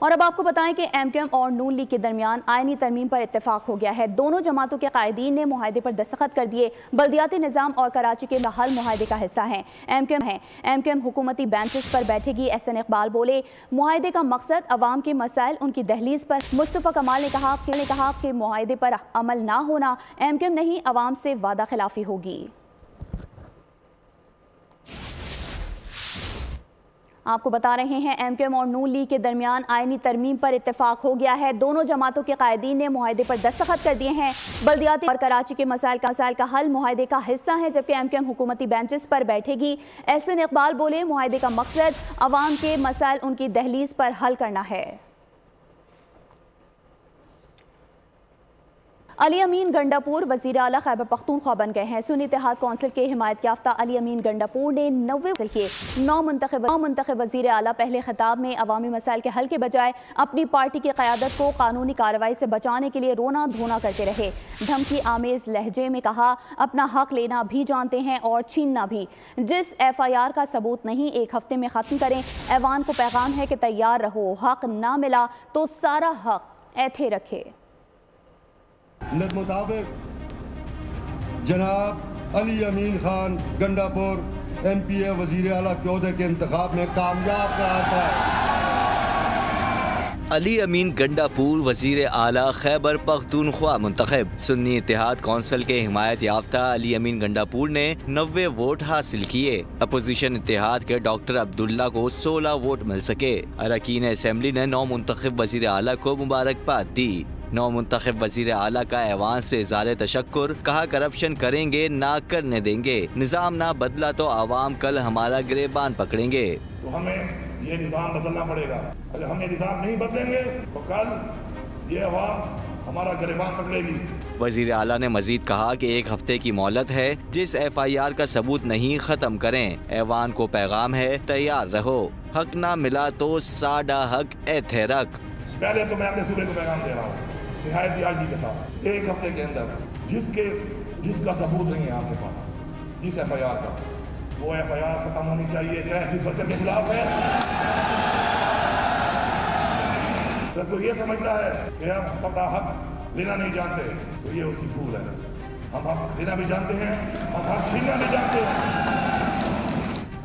और अब आपको बताएं कि एमक्यूएम और नून लीग के दरमियान आईनी तरमीम पर इत्तेफाक हो गया है। दोनों जमातों के कायदीन ने मुआहदे पर दस्तखत कर दिए। बल्दियाती निज़ाम और कराची के हल मुआहदे का हिस्सा है। एमक्यूएम हुकूमती बेंचेस पर बैठेगी। एहसन इकबाल बोले, मुआहदे का मकसद अवाम के मसाइल उनकी दहलीज पर। मुस्तफ़ा कमाल ने कहा कि मुआहदे पर अमल ना होना एमक्यूएम नहीं अवाम से वादा खिलाफी होगी। आपको बता रहे हैं एमक्यूएम और नून लीग के दरमियान आईनी तरमीम पर इत्तेफाक हो गया है। दोनों जमातों के कायदीन ने मुआहदे पर दस्तखत कर दिए हैं। बल्दियाती और कराची के मसाइल का हल मुआहदे का हिस्सा है, जबकि एमक्यूएम हुकूमती बेंचेस पर बैठेगी। एहसन इकबाल बोले, मुआहदे का मकसद अवाम के मसाइल उनकी दहलीज पर हल करना है। अली अमीन गंडापुर वज़ीर आला खैबर पख्तूनख्वा बन गए हैं। सुन्नी इत्तेहाद कौंसिल के हिमायत याफ्ता अली अमीन गंडापुर ने 90 के 9 मुंतखब वज़ीर आला पहले खिताब में अवामी मसाइल के हल के बजाय अपनी पार्टी की क़यादत को कानूनी कार्रवाई से बचाने के लिए रोना धोना करते रहे। धमकी आमेज लहजे में कहा, अपना हक लेना भी जानते हैं और छीनना भी। जिस FIR का सबूत नहीं 1 हफ्ते में ख़त्म करें। ऐवान को पैगाम है कि तैयार रहो, हक ना मिला तो सारा हक ऐथे रखे। मुताबिक जनाब अली अमीन खान गंडापुर MPA वजीर आला के ओहदे के इंतखाब में कामयाब करार पाए। अली अमीन गंडापुर वजीर आला खैबर पख्तूनख्वा मुंतखब। सुन्नी इत्तेहाद कौंसिल के हिमायत याफ्ता अली अमीन गंडापुर ने 90 वोट हासिल किए। अपोजिशन इत्तेहाद के डॉक्टर अब्दुल्ला को 16 वोट मिल सके। अरकान असेंबली ने 9 मुंतखब वजीर आला को मुबारकबाद दी। 9 मुंतखब वजीर आला का ऐवान से इज़हार तशक्कुर, कहा करप्शन करेंगे ना करने देंगे, निज़ाम ना बदला तो आवाम कल हमारा गिरेबान पकड़ेंगे। तो हमें ये निज़ाम बदलना पड़ेगा। अगर हम ये निज़ाम नहीं बदलेंगे तो कल ये आवाम हमारा गिरेबान पकड़ेगी। वजीर आला ने मजीद कहा कि 1 हफ्ते की मोहलत है। जिस FIR का सबूत नहीं खत्म करें। ऐवान को पैगाम है, तैयार रहो, हक ना मिला तो साडा हक ऐथे रख। पहले तो मैं अपने सूबे को पैगाम दे रहा हूँ निहायत यादगी के साथ, 1 हफ्ते के अंदर जिसका सबूत नहीं है आपके पास, जिस FIR का, वो FIR खत्म होनी चाहिए, चाहे जिस बच्चे के खिलाफ है। अगर कोई ये समझता है कि हम अपना हक लेना नहीं जानते तो ये उसकी भूल है। हम हक लेना भी जानते हैं, हम हक छीनना भी जानते हैं।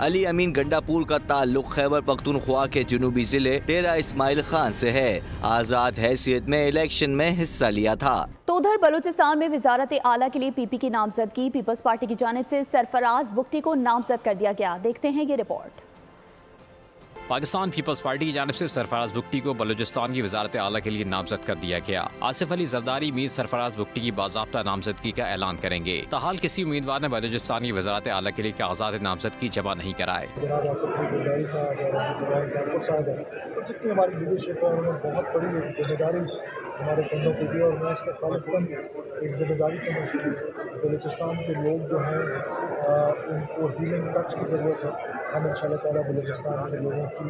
अली अमीन गंडापुर का ताल्लुक खैबर पख्तूनख्वा के जुनूबी जिले डेरा इस्माइल खान से है। आज़ाद हैसियत में इलेक्शन में हिस्सा लिया था। तो उधर बलूचिस्तान में वजारत आला के लिए PP की नामजदगी पीपल्स पार्टी की जानिब से सरफराज बुगटी को नामजद कर दिया गया। देखते हैं ये रिपोर्ट। पाकिस्तान पीपल्स पार्टी की जानिब से सरफराज बुगटी को बलूचिस्तान की वजारत आला के लिए नामजद कर दिया गया। आसिफ अली जरदारी मीर सरफराज बुगटी की बाज़ाब्ता नामजदगी का ऐलान करेंगे। ताहाल किसी उम्मीदवार ने बलूचिस्तान की वजारत आला के लिए कागजात नामजदगी जमा नहीं कराए। हमारे कंधों पे दी और मैं इसको खालिस्तान एक जिम्मेदारी समझती हूँ। बलूचिस्तान के लोग जो हैं उनको हीलिंग टच की ज़रूरत है। हम इंशाअल्लाह ताला बलूचिस्तान के लोगों की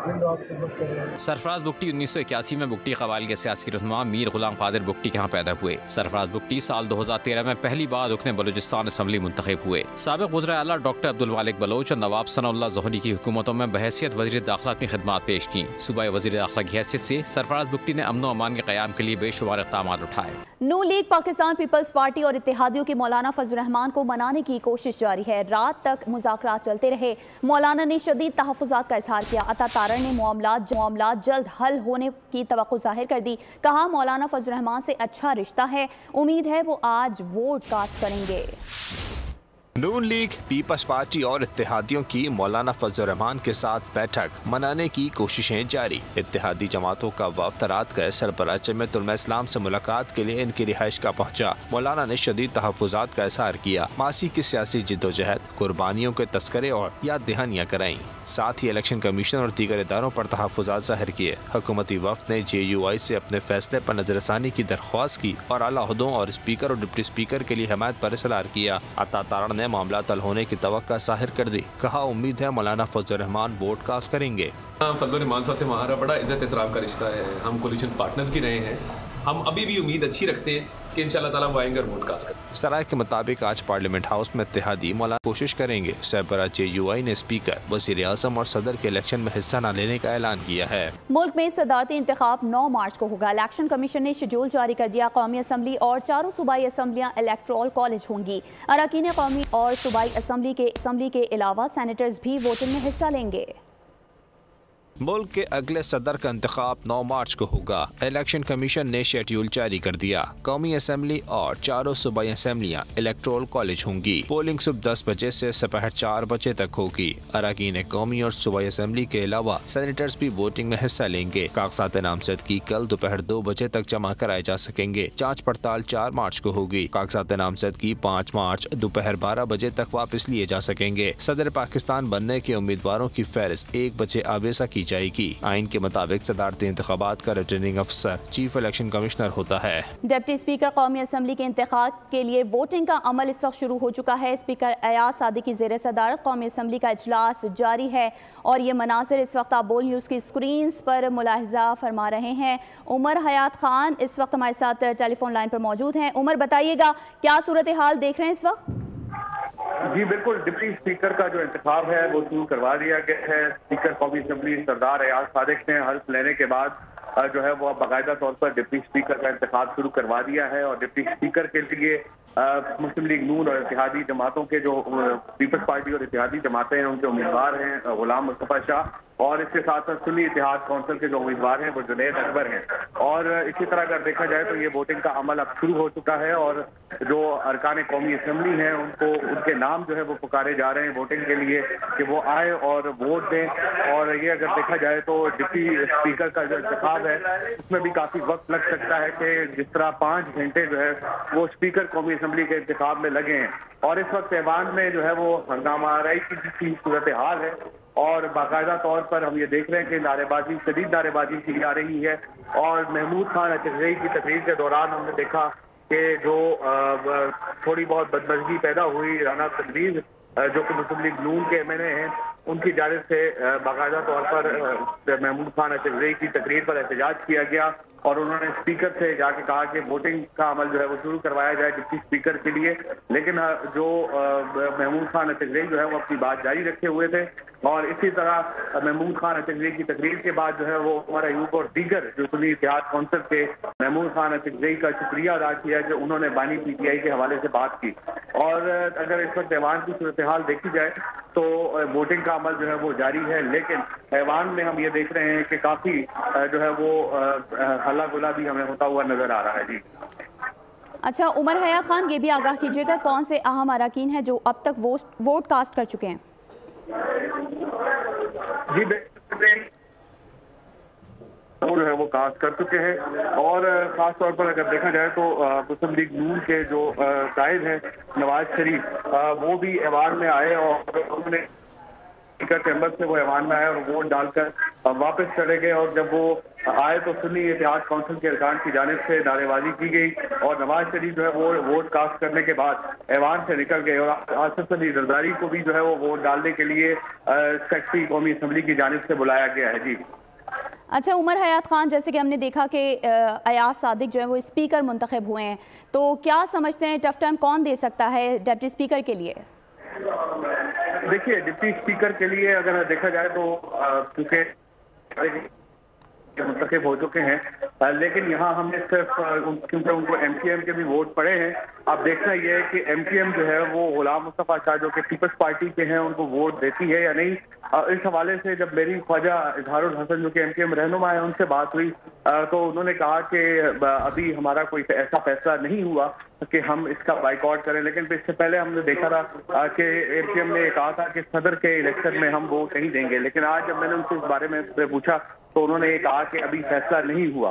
दिन रात खिदमत करेंगे। सरफराज बुगटी 1981 में बुगटी कबाइल के सियासी रहनुमा मीर गुलाम कादिर बुगटी के यहाँ पैदा हुए। सरफराज बुगटी साल 2013 में पहली बार रुकने बलूचिस्तान असम्बली मुंतखब हुए। साबिक़ वज़ीर आला डॉक्टर अब्दुल मालिक बलोच और नवाब सनाउल्लाह ज़ोहरी की हुकूमतों में बहैसियत वज़ीर दाखिला अपनी खिदमात पेश की। सूबाई वज़ीर दाखिला की हैसियत से सरफराज बुगटी ने अमन व अमान के क़याम के लिए बेशुमार इक़दाम उठाए। नून लीग पाकिस्तान पीपल्स पार्टी और इत्तेहादियों के मौलाना फजल रहमान को मनाने की कोशिश जारी है। रात तक मुज़ाकरात चलते रहे। मौलाना ने शदीद तहफ़्फ़ुज़ात का इज़हार किया। अता तारण ने मामलात जल्द हल होने की तवक्को जाहिर कर दी। कहा, मौलाना फजल रहमान से अच्छा रिश्ता है, उम्मीद है वो आज वोट कास्ट करेंगे। नून लीग पीपल्स पार्टी और इत्तेहादियों की मौलाना फजल रहमान के साथ बैठक मनाने की कोशिशें जारी। इत्तेहादी जमातों का वफ्द रात गए सरबराह जमीयतुल इस्लाम से मुलाकात के लिए इनकी रिहाइश का पहुंचा। मौलाना ने शदीद तहफ़्फ़ुज़ात का इज़हार किया। मासी की सियासी जिद्दोजहद, कुर्बानियों के तस्करे और याद दहानियाँ कराई। साथ ही इलेक्शन कमीशन और दीगर इदारों पर तहफ़्फ़ुज़ात जाहिर किए। हुकूमती वफ्द ने JUI से अपने फैसले पर नजरसानी की दरख्वास्त की और आला ओहदों और स्पीकर और डिप्टी स्पीकर के लिए हिमायत पर इज़हार किया। अता तारण ने मामला हल होने की तवक्का जाहिर कर दी। कहा, उम्मीद है मौलाना फजल रहमान वोट कास्ट करेंगे। फजल रहमान साहब से हमारा बड़ा इज्जत एहतराम का रिश्ता है। हम कोलिशन पार्टनर्स भी रहे हैं। हम अभी भी उम्मीद अच्छी रखते हैं कि इंशाल्लाह ताला वो आएंगे और वोट कास्ट करेंगे। सराय के मुताबिक आज पार्लियामेंट हाउस में इत्तेहादी मौलाना कोशिश करेंगे। सरबराह JUI ने स्पीकर, वज़ीर आज़म और सदर के इलेक्शन में हिस्सा न लेने का ऐलान किया है। मुल्क में सदारती इंतखाब 9 मार्च को होगा। इलेक्शन कमीशन ने शेड्यूल जारी कर दिया। कौमी असम्बली और 4 सूबाई असम्बलियाँ इलेक्टोरल कॉलेज होंगी। अरकान कौमी और सूबाई असम्बली के अलावा सेनेटर्स भी वोटिंग में हिस्सा लेंगे। मुल्क के अगले सदर का इंतखाब 9 मार्च को होगा। इलेक्शन कमीशन ने शेड्यूल जारी कर दिया। कौमी असम्बली और 4 सूबाई असम्बलियाँ इलेक्टोरल कॉलेज होंगी। पोलिंग सुबह 10 बजे से दोपहर 4 बजे तक होगी। अरकान कौमी और सूबाई असम्बली के अलावा सेनेटर्स भी वोटिंग में हिस्सा लेंगे। कागजात नामजदगी कल दोपहर 2 बजे तक जमा कराए जा सकेंगे। जाँच पड़ताल 4 मार्च को होगी। कागजात नामजदगी 5 मार्च दोपहर 12 बजे तक वापस लिए जा सकेंगे। सदर पाकिस्तान बनने के उम्मीदवारों की फहरिस्त 1 बजे आवेजा की जाएगी। आइन के मुताबिक सदारती इंतखाबात का रिटर्निंग अफसर चीफ इलेक्शन कमिश्नर होता है। डिप्टी स्पीकर कौमी असम्बली के इंतखाब के लिए वोटिंग का अमल इस वक्त शुरू हो चुका है। स्पीकर अयाज सादिक की ज़ेर सदारत कौमी असम्बली का इजलास जारी है और ये मनासिर इस वक्त आप बोल न्यूज़ की स्क्रीन पर मुलाहिजा फरमा रहे हैं। उमर हयात खान इस वक्त हमारे साथ टेलीफोन लाइन पर मौजूद हैं। उमर, बताइएगा क्या सूरत हाल देख रहे हैं इस वक्त? जी बिल्कुल, डिप्टी स्पीकर का जो इंतखाब है वो शुरू करवा दिया गया है। स्पीकर कौमी असम्बली सरदार अयाज सादिक ने हल्फ लेने के बाद जो है वो बाकायदा तौर पर डिप्टी स्पीकर का इंतखाब शुरू करवा दिया है और डिप्टी स्पीकर के लिए मुस्लिम लीग नून और इत्तेहादी जमातों के जो पीपल्स पार्टी और इत्तेहादी जमातें हैं उनके उम्मीदवार हैं गुलाम मुस्तफा शाह और इसके साथ साथ सुन्नी इत्तेहाद कौंसिल के जो उम्मीदवार हैं वो जुनैद अकबर हैं। और इसी तरह अगर देखा जाए तो ये वोटिंग का अमल अब शुरू हो चुका है और जो अरकान कौमी असम्बली हैं उनको उनके नाम जो है वो पुकारे जा रहे हैं वोटिंग के लिए कि वो आए और वोट दें। और ये अगर देखा जाए तो डिप्टी स्पीकर का जो इंतखाब है उसमें भी काफी वक्त लग सकता है कि जिस तरह 5 घंटे जो है वो स्पीकर कौमी असम्बली के इंतखाब में लगे हैं। और इस वक्त ऐवान में जो है वो हंगामा आराई की सूरत हाल है और बाकायदा तौर पर हम ये देख रहे हैं कि नारेबाजी, शदीद नारेबाजी की जा रही है। और महमूद खान अचगज़ई की तकरीर के दौरान हमने देखा कि जो थोड़ी बहुत बदमज़गी पैदा हुई, राना तनवीर जो कि मुस्लिम लीग नून के MNA हैं उनकी जानिब से बाकायदा तौर पर महमूद खान अचगज़ई की तकरीर पर एहतजाज किया गया और उन्होंने स्पीकर से जाके कहा कि वोटिंग का अमल जो है वो शुरू करवाया जाए डिप्टी स्पीकर के लिए। लेकिन जो महमूद खान अचगज़ई जो है वो अपनी बात जारी रखे हुए थे और इसी तरह महमूद खान अचगज़ई की तकरीर के बाद जो है वो उमर अयूब और दीगर जो सुन्नी इत्तेहाद कौंसिल के महमूद खान अचगज़ई का शुक्रिया अदा किया कि उन्होंने बानी PTI के हवाले से बात की। और अगर इस वक्त ऐवान की सूरत हाल देखी जाए तो वोटिंग का अमल जो है वो जारी है, लेकिन ऐवान में हम ये देख रहे हैं कि काफी जो है वो हल्ला गुला भी हमें होता हुआ नजर आ रहा है। जी अच्छा, उमर हयात खान ये भी आगाह कीजिएगा कौन से अहम अरकान हैं जो अब तक वोट कास्ट कर चुके हैं? जी जो है वो कास्ट कर चुके हैं और खास तौर पर अगर देखा जाए तो मुस्लिम लीग नून के जो कायद हैं नवाज शरीफ वो भी ऐवान में आए और उन्होंने स्पीकर चैम्बर से वो ऐवान में आए और वोट डालकर वापस चले गए। और जब वो आए तो सुन्नी इत्तेहाद कौंसिल के अरकान की जानिब से नारेबाजी की गई और नवाज शरीफ जो है वो वोट कास्ट करने के बाद ऐवान से निकल गए और आसिफ अली जरदारी को भी जो है वो वोट डालने के लिए सेक्रेटरी कौमी असम्बली की जानिब से बुलाया गया है। जी अच्छा, उमर हयात खान, जैसे कि हमने देखा कि अयाज सादिक जो है वो स्पीकर मुंतखब हुए हैं, तो क्या समझते हैं टफ टाइम कौन दे सकता है डिप्टी स्पीकर के लिए? देखिए, डिप्टी स्पीकर के लिए अगर देखा जाए तो क्योंकि मुंतखब हो चुके हैं, लेकिन यहाँ हमने सिर्फ क्योंकि उनको MKM के भी वोट पड़े हैं। अब देखना यह है कि MKM जो है वो गुलाम मुस्तफा शाह जो कि पीपल्स पार्टी के हैं उनको वोट देती है या नहीं। इस हवाले से जब मेरी ख्वाजा इजहारुल हसन जो कि MKM रहनुमा है उनसे बात हुई तो उन्होंने कहा कि अभी हमारा कोई ऐसा फैसला नहीं हुआ कि हम इसका बाइकआउट करें, लेकिन इससे पहले हमने देखा था कि MKM ने कहा था कि सदर के इलेक्शन में हम वोट नहीं देंगे। लेकिन आज जब मैंने उनसे इस बारे में पूछा तो उन्होंने ये कहा कि अभी फैसला नहीं हुआ।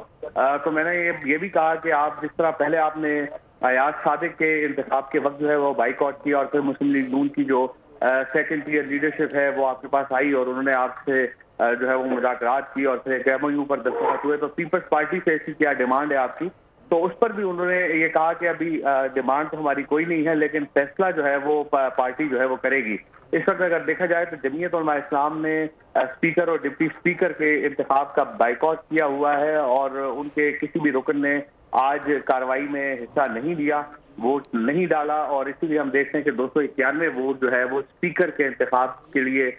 तो मैंने ये भी कहा कि आप जिस तरह पहले आपने अयाज सादिक के इंतखाब के वक्त जो है वो बाइकआउट किया और फिर मुस्लिम लीग नून की जो सेकेंड टियर लीडरशिप है वो आपके पास आई और उन्होंने आपसे जो है वो मुज़ाकरात की और फिर MOU पर दस्तखत हुए, तो पीपल्स पार्टी से ऐसी क्या डिमांड है आपकी? तो उस पर भी उन्होंने ये कहा कि अभी डिमांड तो हमारी कोई नहीं है, लेकिन फैसला जो है वो पार्टी जो है वो करेगी। इस वक्त अगर देखा जाए तो जमीयत उलमा इस्लाम ने स्पीकर और डिप्टी स्पीकर के इंतखाब का बाइकआउट किया हुआ है और उनके किसी भी रुकन ने आज कार्रवाई में हिस्सा नहीं लिया, वोट नहीं डाला, और इसीलिए हम देखते हैं कि 291 वोट जो है वो स्पीकर के इंतखाब के लिए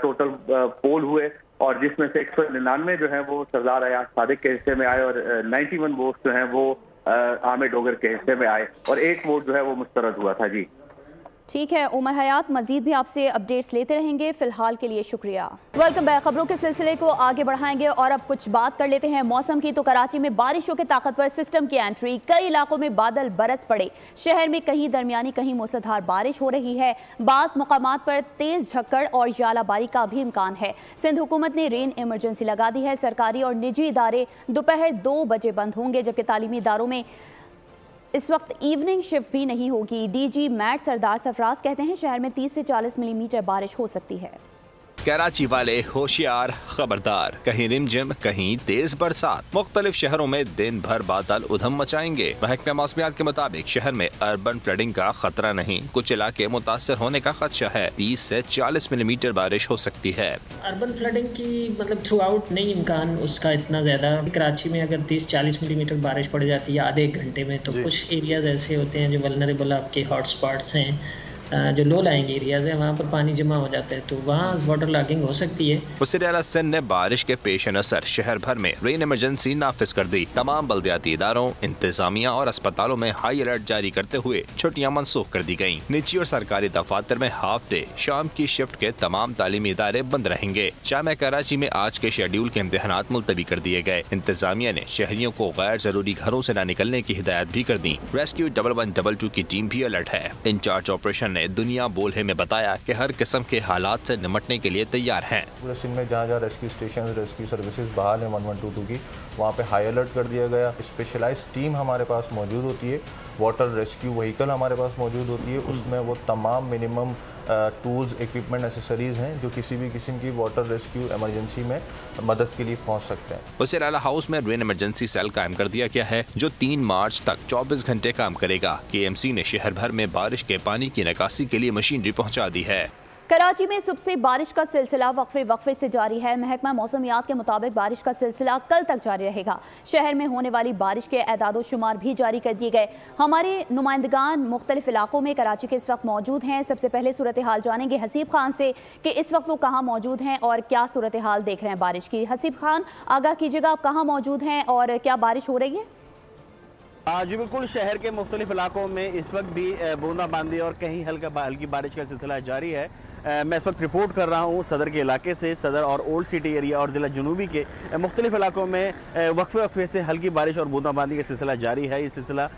टोटल पोल हुए, और जिसमें से 199 जो है वो सरदार अयाज सादिक के हिस्से में आए, और 91 वोट जो है वो आमिर डोगर के हिस्से में आए, और एक वोट जो है वो मुस्तरद हुआ था। जी ठीक है उमर हयात, मजीद भी आपसे अपडेट्स लेते रहेंगे, फिलहाल के लिए शुक्रिया। Welcome back. खबरों के सिलसिले को आगे बढ़ाएंगे और अब कुछ बात कर लेते हैं मौसम की। तो कराची में बारिशों के ताकतवर सिस्टम की एंट्री, कई इलाकों में बादल बरस पड़े, शहर में कहीं दरमियानी कहीं मूसलाधार बारिश हो रही है, बाज़ मकामात पर तेज झक्कड़ और यालाबारी का भी इम्कान है। सिंध हुकूमत ने रेन इमरजेंसी लगा दी है। सरकारी और निजी इदारे दोपहर 2 बजे बंद होंगे, जबकि तालीमी इदारों में इस वक्त इवनिंग शिफ्ट भी नहीं होगी। डीजी मैट सरदार सरफराज कहते हैं शहर में 30 से 40 मिलीमीटर बारिश हो सकती है। कराची वाले होशियार, खबरदार, कहीं रिमझिम कहीं तेज बरसात। मुख्तलिफ शहरों में दिन भर बादल उधम मचाएंगे। महकमा मौसमियात के मुताबिक शहर में अर्बन फ्लडिंग का खतरा नहीं, कुछ इलाके मुतासर होने का खदशा है। 30 से 40 मिलीमीटर बारिश हो सकती है। अर्बन फ्लडिंग की मतलब थ्रू आउट नहीं इम्कान उसका इतना ज्यादा। कराची में अगर 30-40 मिलीमीटर बारिश पड़ जाती है आधे एक घंटे में, तो कुछ एरियाज ऐसे होते हैं जो वल्नरेबल आपके हॉटस्पॉट्स हैं, जो लो लाइंग एरियाज है, वहाँ पर पानी जमा हो जाता है, तो वहाँ वाटर लॉगिंग हो सकती है। वज़ीर आला सिंध ने बारिश के पेश नज़र शहर भर में रेन इमरजेंसी नाफिज कर दी। तमाम बल्दियाती इदारों, इंतजामिया और अस्पतालों में हाई अलर्ट जारी करते हुए छुट्टियां मनसूख कर दी गयी। निजी और सरकारी दफातर में हाफ डे, शाम की शिफ्ट के तमाम तालीमी इदारे बंद रहेंगे। जामिया कराची में आज के शेड्यूल के इम्तिहानात मुलतवी कर दिए गए। इंतजामिया ने शहरियों को गैर जरूरी घरों से न निकलने की हिदायत भी कर दी। रेस्क्यू 1122 की टीम भी अलर्ट है। इंचार्ज ऑपरेशन ने दुनिया बोले में बताया कि हर किस्म के हालात से निपटने के लिए तैयार हैं। पूरे सिंध में जहाँ रेस्क्यू स्टेशन, रेस्क्यू सर्विसेज बहाल हैं 1122 की, वहाँ पे हाई अलर्ट कर दिया गया। स्पेशलाइज्ड टीम हमारे पास मौजूद होती है, वाटर रेस्क्यू व्हीकल हमारे पास मौजूद होती है, उसमें वो तमाम मिनिमम टूल्स, इक्विपमेंट, एसेसरीज हैं जो किसी भी किस्म की वाटर रेस्क्यू इमरजेंसी में मदद के लिए पहुंच सकते हैं। वज़ीर आला हाउस में रेन इमरजेंसी सेल कायम कर दिया गया है जो 3 मार्च तक 24 घंटे काम करेगा। KMC ने शहर भर में बारिश के पानी की निकासी के लिए मशीनरी पहुंचा दी है। कराची में सुबह से बारिश का सिलसिला वक्फे से जारी है। महकमा मौसमियात के मुताबिक बारिश का सिलसिला कल तक जारी रहेगा। शहर में होने वाली बारिश के एदादो शुमार भी जारी कर दिए गए। हमारे नुमाइंदगान मुख्तलिफ इलाकों में कराची के इस वक्त मौजूद हैं। सबसे पहले सूरत हाल जानेंगे हसीब खान से कि इस वक्त वो कहाँ मौजूद हैं और क्या सूरत हाल देख रहे हैं बारिश की। हसीब खान, आगाह कीजिएगा, आप कहाँ मौजूद हैं और क्या बारिश हो रही है? जी बिल्कुल, शहर के मुख्तलिफ इलाकों में इस वक्त भी बूंदाबांदी और कहीं हल्की बारिश का सिलसिला जारी है। मैं इस वक्त रिपोर्ट कर रहा हूँ सदर के इलाके से। सदर और ओल्ड सिटी एरिया और ज़िला जनूबी के मुख्तलिफ इलाकों में वक्फे से हल्की बारिश और बूंदाबांदी का सिलसिला जारी है। ये सिलसिला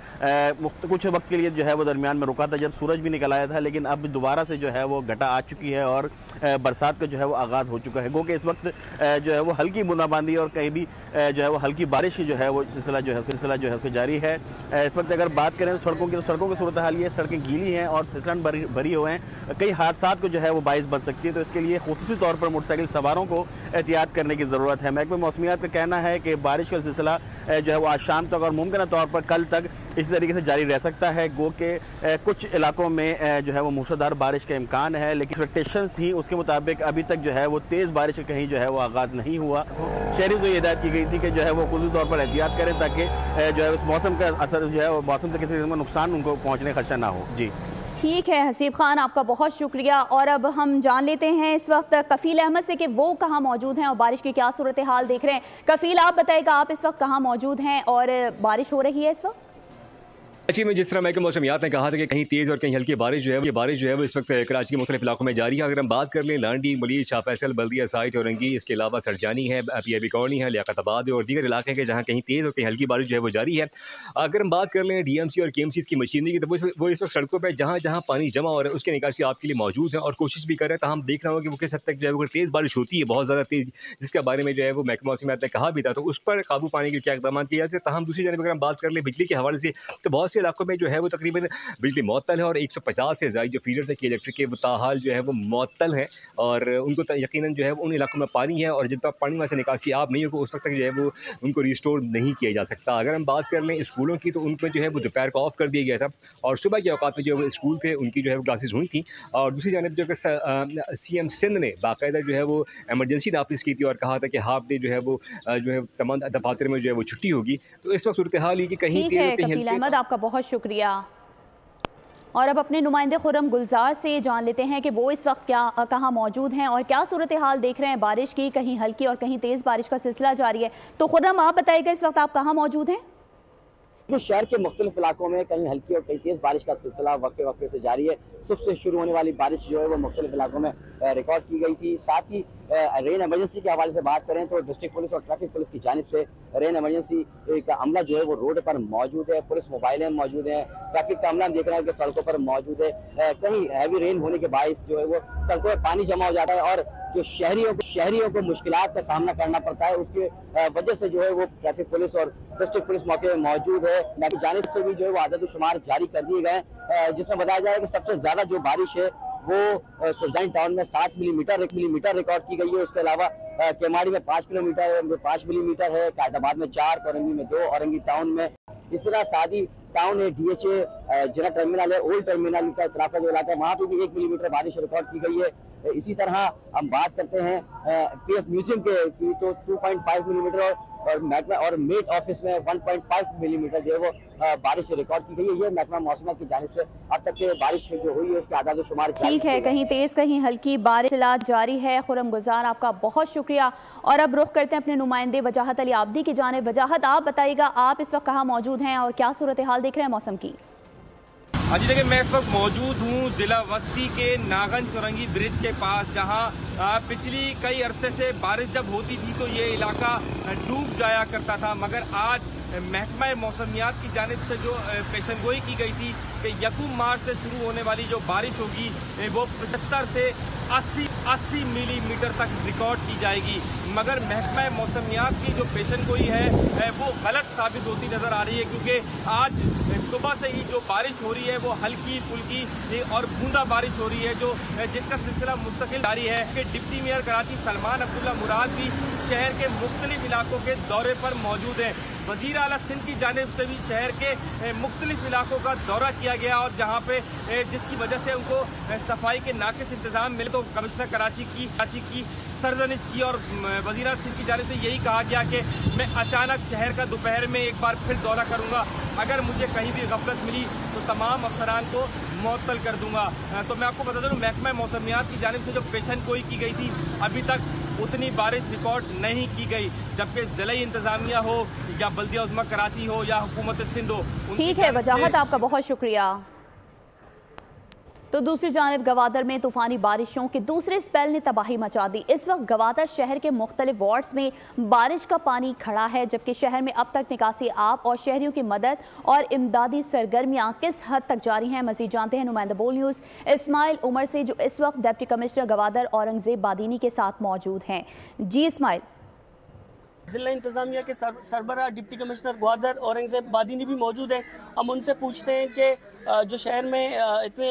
कुछ वक्त के लिए जो है वो दरमियान में रुका था जब सूरज भी निकल आया था, लेकिन अब दोबारा से जो है वो घटा आ चुकी है और बरसात का जो है वो आगाज़ हो चुका है। गो कि इस वक्त जो है वो हल्की बूंदाबांदी और कहीं भी जो है वो हल्की बारिश जो है वो सिलसिला जो है जारी है। इस वक्त अगर बात करें तो सड़कों की सूरत हाल ये, सड़कें गीली हैं और फिसलन भरी हुए हैं। कई हादसात को जो है वो बाइस बन सकती है, तो इसके लिए खुसूसी तौर पर मोटरसाइकिल सवारों को एहतियात करने की ज़रूरत है। महकमा मौसमियात का कहना है कि बारिश का सिलसिला जो है वो आज शाम तक और मुमकिन तौर पर कल तक इसी तरीके से जारी रह सकता है। गो के कुछ इलाकों में जो है वो मूसलाधार बारिश का इम्कान है, लेकिन एक्सपेक्टेशन थी उसके मुताबिक अभी तक जो है वो तेज़ बारिश कहीं जो है वो आगाज़ नहीं हुआ। शहरी से हिदायत की गई थी कि जो है वो खुसूसी तौर पर एहतियात करें ताकि जो है उस मौसम का असर जो है वो मौसम से किसी किस्म का नुकसान उनको पहुँचने का खदशा ना हो। जी ठीक है हसीब खान, आपका बहुत शुक्रिया। और अब हम जान लेते हैं इस वक्त कफील अहमद से कि वो कहाँ मौजूद हैं और बारिश की क्या सूरत हाल देख रहे हैं। कफील, आप बताइएगा, आप इस वक्त कहाँ मौजूद हैं और बारिश हो रही है इस वक्त? कराची में जिस तरह महकमा मौसमियात ने कहा था कि कहीं तेज़ और कहीं हल्की बारिश जो है ये बारिश जो है वो इस वक्त कराची के मुख्तलिफ इलाकों में जारी है। अगर हम बात कर लें लांडी, मलीर, शाह फैसल, बल्दिया, साइट और रंगी, इसके अलावा सरजानी है, PIB कॉलोनी है, लियाकताबाद और दीगर इलाके हैं जहाँ कहीं तेज़ और कहीं हल्की बारिश जो है वो जारी है। अगर हम बात कर लें DMC और KMC की मशीनरी की, तो वो इस वक्त सड़कों पर जहाँ जहाँ पानी जमा हो रहा है उसके निकासी आपके लिए मौजूद है और कोशिश भी कर रहे हैं। तो हम देख रहे हो कि वो किस हद तक जो है वो तेज़ बारिश होती है, बहुत ज़्यादा तेज़, जिसके बारे में जो है वो महकमा मौसमियात ने कहा भी था, तो उस पर काबू पाने के क्या इकदाम किए जाते हैं। तमाम दूसरी जानब अगर हम बात कर लें बिजली के हवाले से, तो बहुत से इलाकों में जो है वो तकरीबन बिजली मुअत्तल है और 150 से ज़ायद जो फीडर्स है की इलेक्ट्रिक के वो ताहाल जो है वो मुअत्तल है और उनको यकीनन जो है उन इलाकों में पानी है और जिन पर पानी में से निकासी आप नहीं हो उस वक्त तक जो है वो उनको रिस्टोर नहीं किया जा सकता। अगर हम बात कर लें स्कूलों की तो उनमें जो है वो दोपहर को ऑफ कर दिया गया था और सुबह के औकात में जो है स्कूल थे उनकी जो है वो क्लासेस हुई थी। और दूसरी जानिब जो कि CM सिंध ने बाकायदा जो है वो इमरजेंसी नाफिज की थी और कहा था कि हाफ डे जो है तमाम दफातर में जो है वो छुट्टी होगी। तो इस वक्त सूरत हाल ही कि कहीं कफील अहमद आपका बहुत शुक्रिया। और अब अपने नुमाइंदे खुर्रम गुलजार से जान लेते हैं कि वो इस वक्त कहाँ मौजूद हैं और क्या सूरत हाल देख रहे हैं बारिश की, कहीं हल्की और कहीं तेज़ बारिश का सिलसिला जारी है। तो खुर्रम आप बताइएगा इस वक्त आप कहाँ मौजूद हैं? शहर के मुख्तलिफ इलाकों में कहीं हल्की और कहीं तेज़ बारिश का सिलसिला वक्फे वक्फे से जारी है। सुबह से शुरू होने वाली बारिश जो है वो मुख्तलिफ इलाकों में रिकॉर्ड की गई थी। साथ ही रेन एमरजेंसी के हवाले से बात करें तो डिस्ट्रिक्ट पुलिस और ट्रैफिक पुलिस की जानिब से रेन एमरजेंसी का अमला जो है वो रोड पर मौजूद है, पुलिस मोबाइलें मौजूद हैं, ट्रैफिक का अमला हम देख रहे हैं कि सड़कों पर मौजूद है। कहीं हैवी रेन होने के बायस जो है वो सड़कों पर पानी जमा हो जाता है और जो शहरियों को मुश्किलात का सामना करना पड़ता है, उसकी वजह से जो है वो ट्रैफिक पुलिस और डिस्ट्रिक्ट पुलिस मौके पर मौजूद है। बाकी जानिब से भी जो है वो आदद शुमार जारी कर दिए गए जिसमें बताया जाए कि सबसे ज़्यादा जो बारिश है वो सुल्तान टाउन में 7 मिलीमीटर रिकॉर्ड की गई है। उसके अलावा केमाड़ी में 5 मिलीमीटर है, कायदाबाद में 4, कोरंगी में 2, औरंगी टाउन में। इस तरह सादी टाउन है, DHA जिला टर्मिनल है, ओल्ड टर्मिनल का इतराफ का जो इलाका है वहाँ पे भी 1 मिलीमीटर बारिश रिकॉर्ड की गई है। इसी तरह हम बात करते हैं PF म्यूजियम की तो 2.5 मिलीमीटर और मेट ऑफिस में 1.5 मिलीमीटर जो है वो बारिश रिकॉर्ड की गई है। ये महकमा मौसम की जानिब से अब तक के बारिश जो हुई है उसके आदाद शुमार ठीक है, कहीं तेज कहीं हल्की बारिश जारी है। खुर्रम गुलजार आपका बहुत शुक्रिया। और अब रुख करते हैं अपने नुमाइंदे वजाहत अली आबदी की जानिब। वजाहत आप बताइएगा आप इस वक्त कहाँ मौजूद हैं और क्या सूरत हाल देख रहे हैं मौसम की? हाँ जी, देखिए मैं इस वक्त मौजूद हूँ जिला वस्ती के नागन चौरंगी ब्रिज के पास, जहाँ पिछली कई अरसे से बारिश जब होती थी तो ये इलाका डूब जाया करता था, मगर आज महकमा मौसमियात की जानिब से जो पेशनगोई की गई थी कि यकूम मार्च से शुरू होने वाली जो बारिश होगी वो 75 से 80 मिलीमीटर तक रिकॉर्ड की जाएगी, मगर महकमा मौसमियात की जो पेशनगोई है वो गलत साबित होती नज़र आ रही है, क्योंकि आज सुबह से ही जो बारिश हो रही है वो हल्की फुल्की और बूंदा बारिश हो रही है जो जिसका सिलसिला मुस्तकिल जारी है। कि डिप्टी मेयर कराची सलमान अब्दुल्ला मुराद भी शहर के मुख्तलिफ इलाकों के दौरे पर मौजूद हैं। वज़ीर आला सिंध की जानिब से भी शहर के मुख्तलिफ इलाकों का दौरा किया गया और जहाँ पे जिसकी वजह से उनको सफाई के नाकिस इंतजाम मिले तो कमिश्नर कराची की सरजनिश की और वज़ीर आला सिंध की जानिब से यही कहा गया कि मैं अचानक शहर का दोपहर में एक बार फिर दौरा करूँगा, अगर मुझे कहीं भी गफलत मिली तो तमाम अफसरान को मुअत्तल कर दूँगा। तो मैं आपको बता दूँ महकमा मौसमियात की जानिब से जो पेशनगोई की गई थी अभी तक उतनी बारिश रिकॉर्ड नहीं की गई, जबकि ज़िला इंतज़ामिया हो या बल्दिया उज़्मा कराची हो या हुकूमत सिंध हो। ठीक है, वजाहत आपका बहुत शुक्रिया। तो दूसरी जानिब गवादर में तूफानी बारिशों के दूसरे स्पेल ने तबाही मचा दी। इस वक्त गवादर शहर के मुख्तलिफ वार्ड्स में बारिश का पानी खड़ा है, जबकि शहर में अब तक निकासी आब और शहरियों की मदद और इमदादी सरगर्मियां किस हद तक जारी हैं। मजीद जानते हैं नुमाइंदा बोल न्यूज़ इस्माइल उमर से, जो इस वक्त डिप्टी कमिश्नर गवादर औरंगजेब बादीनी के साथ मौजूद हैं। जी इस्माइल। जिला इंतज़ामिया के सरबराह डिप्टी कमिश्नर ग्वादर औरंगजेब बादीनी भी मौजूद हैं। हम उनसे पूछते हैं कि जो शहर में इतने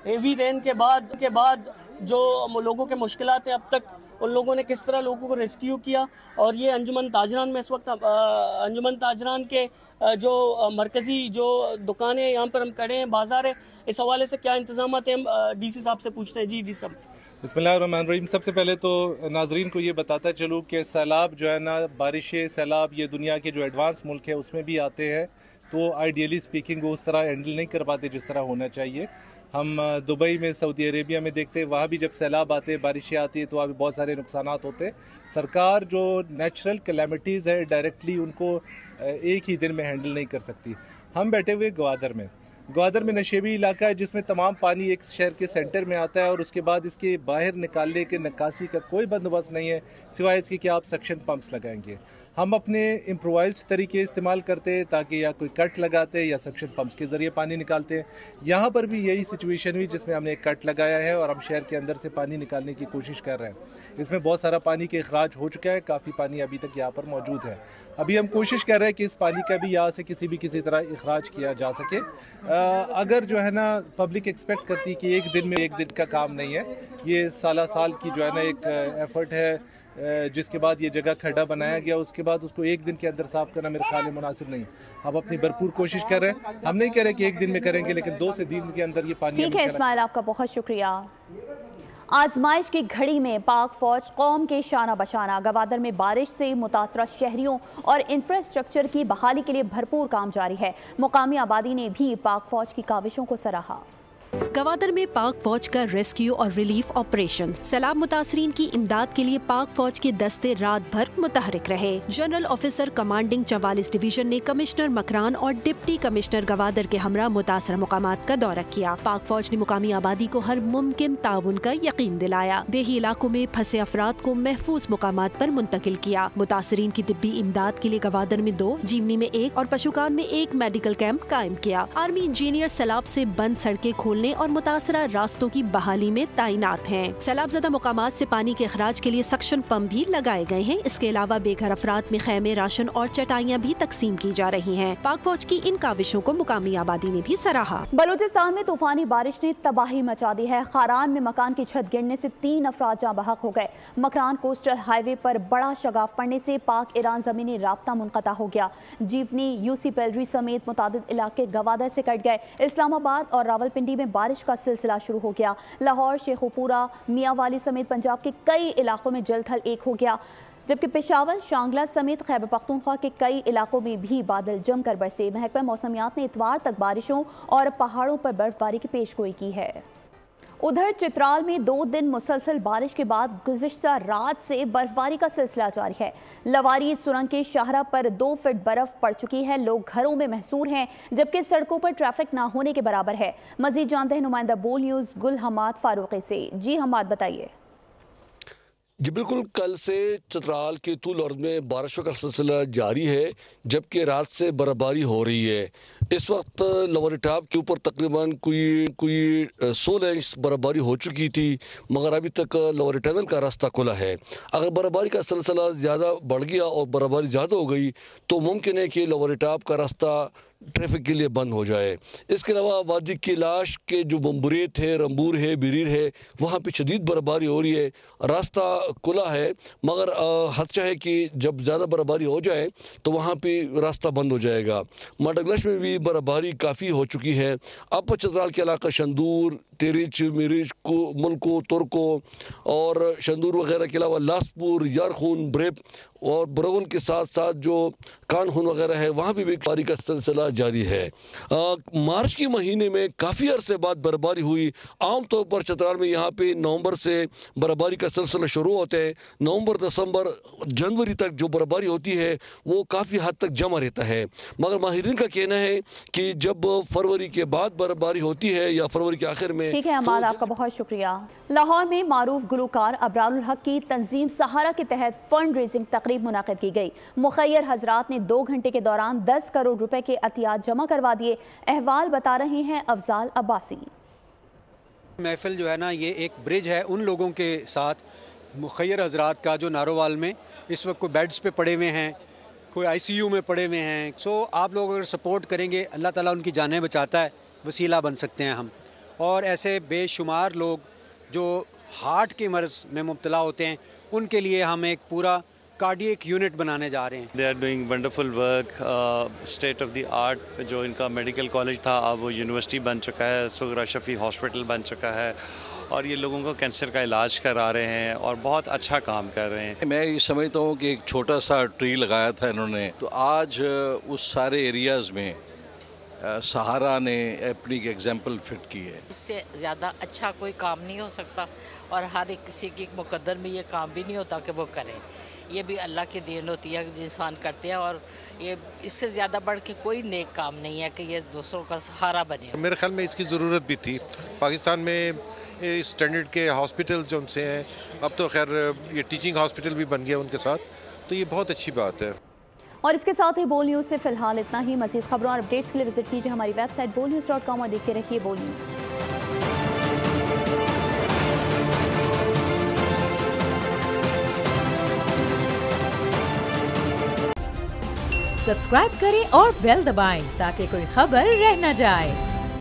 हेवी रेन के बाद जो लोगों के मुश्किलात हैं अब तक उन लोगों ने किस तरह लोगों को रेस्क्यू किया, और ये अंजुमन ताजरान में इस वक्त अंजुमन ताजरान के जो मरकज़ी जो दुकानें यहाँ पर हम खड़े हैं, बाजार है, इस हवाले से क्या इंतजाम हैं हम DC साहब से पूछते हैं। जी डी साहब। बिस्मिल्लाहिर्रहमानिर्रहीम। सबसे पहले तो नाजरीन को ये बताता चलूँ कि सैलाब जो है ना, बारिशें सैलाब ये दुनिया के जो एडवांस मुल्क है उसमें भी आते हैं, तो आइडियली स्पीकिंग वो उस तरह हैंडल नहीं कर पाते जिस तरह होना चाहिए। हम दुबई में, सऊदी अरेबिया में देखते हैं, वहाँ भी जब सैलाब आते हैं, बारिशें आती है तो वहाँ भी बहुत सारे नुकसानात होते हैं। सरकार जो नेचुरल कैलेमिटीज़ है डायरेक्टली उनको एक ही दिन में हैंडल नहीं कर सकती। हम बैठे हुए गवादर में, ग्वादर में नशेबी इलाका है जिसमें तमाम पानी एक शहर के सेंटर में आता है और उसके बाद इसके बाहर निकालने के निकासी का कोई बंदोबस्त नहीं है सिवाय इसके कि आप सक्शन पंप्स लगाएंगे। हम अपने इम्प्रोवाइज्ड तरीके इस्तेमाल करते हैं ताकि या कोई कट लगाते हैं या सक्शन पंप्स के ज़रिए पानी निकालते हैं। यहाँ पर भी यही सिचुएशन हुई जिसमें हमने एक कट लगाया है और हम शहर के अंदर से पानी निकालने की कोशिश कर रहे हैं। इसमें बहुत सारा पानी के अखराज हो चुका है, काफ़ी पानी अभी तक यहाँ पर मौजूद है। अभी हम कोशिश कर रहे हैं कि इस पानी का भी यहाँ से किसी तरह अखराज किया जा सके। अगर जो है ना पब्लिक एक्सपेक्ट करती है कि एक दिन का काम नहीं है, ये साल की जो है ना एक एफर्ट है जिसके बाद ये जगह खड्डा बनाया गया, उसके बाद उसको एक दिन के अंदर साफ करना मेरे ख्याल में मुनासिब नहीं। हम अपनी भरपूर कोशिश कर रहे हैं, हम नहीं कह रहे कि एक दिन में करेंगे, लेकिन 2 से 3 दिन के अंदर ये पानी। ठीक है इस्माइल, आपका बहुत शुक्रिया। आजमाइश की घड़ी में पाक फौज कौम के शाना बशाना। गवादर में बारिश से मुतासरा शहरियों और इंफ्रास्ट्रक्चर की बहाली के लिए भरपूर काम जारी है। मुकामी आबादी ने भी पाक फौज की काविशों को सराहा। गवादर में पाक फौज का रेस्क्यू और रिलीफ ऑपरेशन। सैलाब मुतासरीन की इमदाद के लिए पाक फौज के दस्ते रात भर मुतहरिक रहे। जनरल ऑफिसर कमांडिंग 44 डिवीजन ने कमिश्नर मकरान और डिप्टी कमिश्नर गवादर के हमरा मुतासरा मुकामात का दौरा किया। पाक फौज ने मुकामी आबादी को हर मुमकिन ताउन का यकीन दिलाया। देही इलाकों में फंसे अफराद को महफूज मुकामात पर मुंतकिल किया। मुतासरीन की तिब्बी इमदाद के लिए गवादर में 2, जीवनी में 1 और पशुकान में 1 मेडिकल कैंप कायम किया। आर्मी इंजीनियर सैलाब से बंद सड़कें खोलने और मुतासरा रास्तों की बहाली में तैनात हैं। सैलाबज़दा मुकामात से पानी के अखराज के लिए सक्शन पंप भी लगाए गए हैं। इसके अलावा बेघर अफराद में खैमे, राशन और चटाइयाँ भी तकसीम की जा रही हैं। पाक फौज की इन काविशों को मुकामी आबादी ने भी सराहा। बलूचिस्तान में तूफानी बारिश ने तबाही मचा दी है। खारान में मकान की छत गिरने से 3 अफराद जाँ बहक हो गए। मकरान कोस्टल हाईवे पर बड़ा शगाफ पड़ने से पाक ईरान जमीनी राब्ता मुनक़ता हो गया। जीवनी, यूसी पेलरी समेत मुतादिद इलाके गवादर से कट गए। इस्लामाबाद और रावलपिंडी में बारिश का सिलसिला शुरू हो गया। लाहौर, शेखुपुरा, मियांवाली समेत पंजाब के कई इलाकों में जल थल एक हो गया, जबकि पेशावर, शांगला समेत खैबर पख्तूनख्वा के कई इलाकों में भी बादल जमकर बरसे। महकमा मौसमियात ने इतवार तक बारिशों और पहाड़ों पर बर्फबारी की पेशगोई की है। उधर चित्राल में 2 दिन मुसलसल बारिश के बाद गुज़िश्ता रात से बर्फबारी का सिलसिला जारी है। लवारी सुरंग के शाहरा पर 2 फीट बर्फ पड़ चुकी है। लोग घरों में महसूर हैं, जबकि सड़कों पर ट्रैफिक ना होने के बराबर है। मजीद जानते हैं नुमाइंदा बोल न्यूज़ गुल हमाद फारूकी से। जी हमाद, बताइए। जी बिल्कुल, कल से चित्राल के तूल अर्ज़ में बारिशों का सिलसिला जारी है, जबकि रात से बर्फबारी हो रही है। इस वक्त लवारी टॉप के ऊपर तकरीबन कोई 16 इंच बर्फबारी हो चुकी थी, मगर अभी तक लवारी टनल का रास्ता खुला है। अगर बर्फबारी का सिलसिला ज़्यादा बढ़ गया और बर्फबारी ज़्यादा हो गई तो मुमकिन है कि लवारी टॉप का रास्ता ट्रैफिक के लिए बंद हो जाए। इसके अलावा वादी की लाश के जो बम्बुरेत है, रंबूर है, बिरीर है, वहाँ पे शदीद बर्फबारी हो रही है। रास्ता खुला है, मगर खदशा है कि जब ज़्यादा बर्फबारी हो जाए तो वहाँ पे रास्ता बंद हो जाएगा। मडगलश में भी बर्फबारी काफ़ी हो चुकी है। अब चित्राल के इलाका शंदूर, तेरिच, मिरिच को मुल्को, तुर्को और शंदूर वगैरह के अलावा लासपुर, यारखून, ब्रेप और बरगुल के साथ साथ जो कानखून वगैरह है वहाँ भी बारिश का सिलसिला जारी है। मार्च के महीने में काफ़ी अरसे बाद बर्फबारी हुई। आमतौर पर चित्राल में यहाँ पे नवंबर से बर्फबारी का सिलसिला शुरू होता है। नवंबर, दिसंबर, जनवरी तक जो बर्फबारी होती है वो काफ़ी हद तक जमा रहता है, मगर माहिरीन का कहना है कि जब फरवरी के बाद बर्फबारी होती है या फरवरी के आखिर में। ठीक है अमाद, आपका बहुत शुक्रिया। लाहौर में मारूफ गुलकार अबरारुल हक की तंजीम सहारा के तहत फंड रेजिंग तकरीब मुनाकिद की गई। मुखैर हजरात ने 2 घंटे के दौरान 10 करोड़ रुपए के अतियात जमा करवा दिए। अहवाल बता रहे हैं अफजाल अब्बासी। महफिल जो है ना, ये एक ब्रिज है उन लोगों के साथ, मुखैर हजरात का जो नारोवाल में इस वक्त कोई बेड्स पे पड़े हुए हैं, कोई ICU में पड़े हुए हैं। सो आप लोग अगर सपोर्ट करेंगे, अल्लाह ताला उनकी जानें बचाता है, वसीला बन सकते हैं हम। और ऐसे बेशुमार लोग जो हार्ट के मर्ज़ में मुब्तला होते हैं, उनके लिए हम एक पूरा कार्डियक यूनिट बनाने जा रहे हैं। They are doing wonderful work. State of the art जो इनका मेडिकल कॉलेज था अब वो यूनिवर्सिटी बन चुका है, सुगरा शफी हॉस्पिटल बन चुका है और ये लोगों को कैंसर का इलाज करा रहे हैं और बहुत अच्छा काम कर रहे हैं। मैं ये समझता हूँ कि एक छोटा सा ट्री लगाया था इन्होंने, तो आज उस सारे एरियाज़ में सहारा ने अपनी एग्जाम्पल फिट की है। इससे ज़्यादा अच्छा कोई काम नहीं हो सकता और हर एक किसी की मुकद्दर में ये काम भी नहीं होता कि वो करें। ये भी अल्लाह की देन होती है जो इंसान करते हैं, और ये इससे ज़्यादा बढ़ के कोई नेक काम नहीं है कि ये दूसरों का सहारा बने। मेरे ख्याल में इसकी ज़रूरत भी थी। पाकिस्तान में स्टैंडर्ड के हॉस्पिटल जो उनसे हैं, अब तो खैर ये टीचिंग हॉस्पिटल भी बन गया उनके साथ, तो ये बहुत अच्छी बात है। और इसके साथ ही बोल न्यूज़ से फिलहाल इतना ही। मज़ीद खबरों और अपडेट्स के लिए विजिट कीजिए हमारी वेबसाइट bolnews.com और देखते रहिए बोल न्यूज़। सब्सक्राइब करें और बेल दबाएं ताकि कोई खबर रह न जाए।